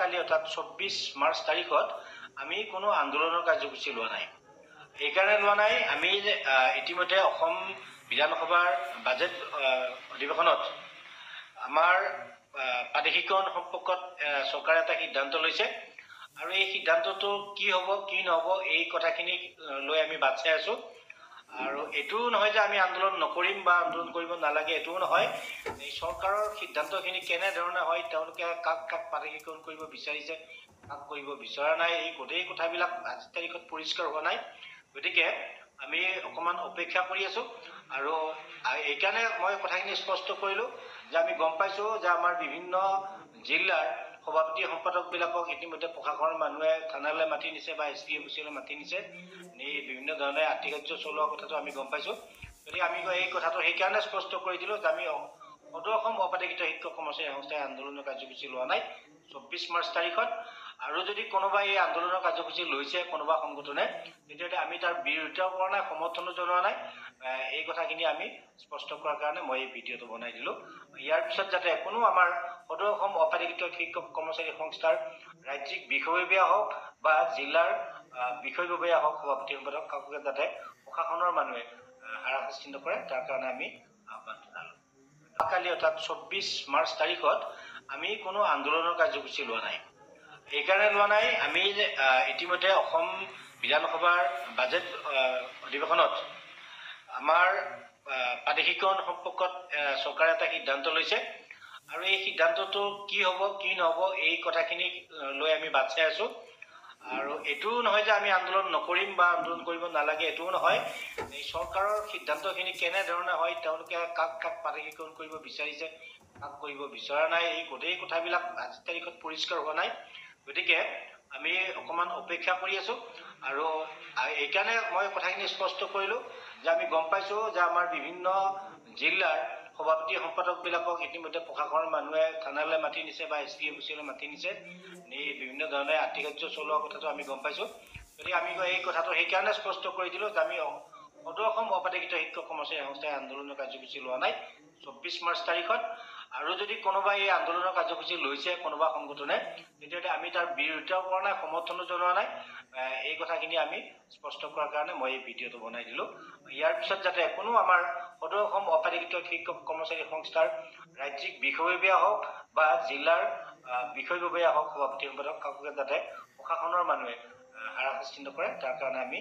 কালি অৰ্থাৎ 24 মাৰ্চ তাৰিখত আমি কোনো আন্দোলনৰ কাৰ্যসূচী লোৱা নাই। এইকাৰণে লোৱা নাই, আমি ইতিমধ্যে অসম বিধানসভাৰ বাজেট অধিৱেশনত আমাৰ প্ৰাদেশিকৰণ সম্পৰ্কত চৰকাৰে এটা সিদ্ধান্ত লৈছে আৰু এই সিদ্ধান্তটো কি হ'ব কি নহ'ব এই কথাখিনি লৈ আমি বাট চাই আছোঁ। আৰু এইটোও নহয় যে আমি আন্দোলন নকৰিম বা আন্দোলন কৰিব নালাগে, এইটোও নহয়। এই চৰকাৰৰ সিদ্ধান্তখিনি কেনেধৰণে হয়, তেওঁলোকে কাক কাক প্ৰাদেশিকৰণ কৰিব বিচাৰিছে, কাক কৰিব বিচৰা নাই, এই গোটেই কথাবিলাক আজিৰ তাৰিখত পৰিষ্কাৰ হোৱা নাই। গতিকে আমি অকণমান অপেক্ষা কৰি আছোঁ আৰু এইকাৰণে মই কথাখিনি স্পষ্ট কৰিলোঁ যে আমি গম পাইছোঁ যে আমাৰ বিভিন্ন জিলাৰ সভাপতি সম্পাদকবিলাকক ইতিমধ্যে প্ৰশাসনৰ মানুহে থানালৈ মাতি নিছে বা SP অফিচলৈ মাতি নিছে। এই বিভিন্ন ধৰণে আৰ্থিক কাৰ্য চলোৱা কথাটো আমি গম পাইছোঁ। গতিকে আমি এই কথাটো সেইকাৰণে স্পষ্ট কৰি দিলোঁ যে আমি সদৌ অসম অপ্ৰাদেশিত শিক্ষক কৰ্মচাৰী সংস্থাই আন্দোলনৰ কাৰ্যসূচী লোৱা নাই 24 মাৰ্চ তাৰিখত। আৰু যদি কোনোবাই এই আন্দোলনৰ কাৰ্যসূচী লৈছে কোনোবা সংগঠনে, তেতিয়াহ'লে আমি তাৰ বিৰোধিতাও কৰা নাই, সমৰ্থনো জনোৱা নাই। এই কথাখিনি আমি স্পষ্ট কৰাৰ কাৰণে মই এই ভিডিঅ'টো বনাই দিলোঁ। ইয়াৰ পিছত যাতে কোনো আমাৰ সদৌ অসম অপ্ৰাদেশিত শিক্ষক কৰ্মচাৰী সংস্থাৰ ৰাজ্যিক বিষয়ববীয়া হওক বা জিলাৰ বিষয়ববীয়া হওক, সভাপতি সম্পাদক কাকোকে যাতে প্ৰশাসনৰ মানুহে হাৰাশাস্তি নকৰে, তাৰ কাৰণে আমি আহ্বান জনালোঁ। কালি অৰ্থাৎ 24 মাৰ্চ তাৰিখত আমি কোনো আন্দোলনৰ কাৰ্যসূচী লোৱা নাই। এইকাৰণে লোৱা নাই, আমি ইতিমধ্যে অসম বিধানসভাৰ বাজেট অধিৱেশনত আমাৰ প্ৰাদেশিকৰণ সম্পৰ্কত চৰকাৰে এটা সিদ্ধান্ত লৈছে আৰু এই সিদ্ধান্তটো কি হ'ব কি নহ'ব এই কথাখিনি লৈ আমি বাট চাই আছোঁ। আৰু এইটোও নহয় যে আমি আন্দোলন নকৰিম বা আন্দোলন কৰিব নালাগে, এইটোও নহয়। এই চৰকাৰৰ সিদ্ধান্তখিনি কেনেধৰণে হয়, তেওঁলোকে কাক কাক প্ৰাদেশিকৰণ কৰিব বিচাৰিছে, কাক কৰিব বিচৰা নাই, এই গোটেই কথাবিলাক আজিৰ তাৰিখত পৰিষ্কাৰ হোৱা নাই। গতিকে আমি অকণমান অপেক্ষা কৰি আছোঁ আৰু এইকাৰণে মই কথাখিনি স্পষ্ট কৰিলোঁ যে আমি গম পাইছোঁ যে আমাৰ বিভিন্ন জিলাৰ সভাপতি সম্পাদকবিলাকক ইতিমধ্যে প্ৰশাসনৰ মানুহে থানালৈ মাতি নিছে বা SP অফিচলৈ মাতি নিছে। এই বিভিন্ন ধৰণে আৰ্থিক কাৰ্য চলোৱা কথাটো আমি গম পাইছোঁ। গতিকে আমি এই কথাটো সেইকাৰণে স্পষ্ট কৰি দিলোঁ যে আমি সদৌ অসম অপ্ৰাদেশিত শিক্ষক কৰ্মচাৰী সংস্থাই আন্দোলনৰ কাৰ্যসূচী লোৱা নাই 24 মাৰ্চ তাৰিখত। আৰু যদি কোনোবাই এই আন্দোলনৰ কাৰ্যসূচী লৈছে কোনোবা সংগঠনে, তেতিয়াহ'লে আমি তাৰ বিৰোধিতাও কৰা নাই, সমৰ্থনো জনোৱা নাই। এই কথাখিনি আমি স্পষ্ট কৰাৰ কাৰণে মই এই ভিডিঅ'টো বনাই দিলোঁ। ইয়াৰ পিছত যাতে কোনো আমাৰ সদৌ অসম অপ্ৰাদেশিত শিক্ষক কৰ্মচাৰী সংস্থাৰ ৰাজ্যিক বিষয়ববীয়া হওক বা জিলাৰ বিষয়ববীয়া হওক, সভাপতি সম্পাদক কাকোকে যাতে প্ৰশাসনৰ মানুহে হাৰাশাস্তি নকৰে, তাৰ কাৰণে আমি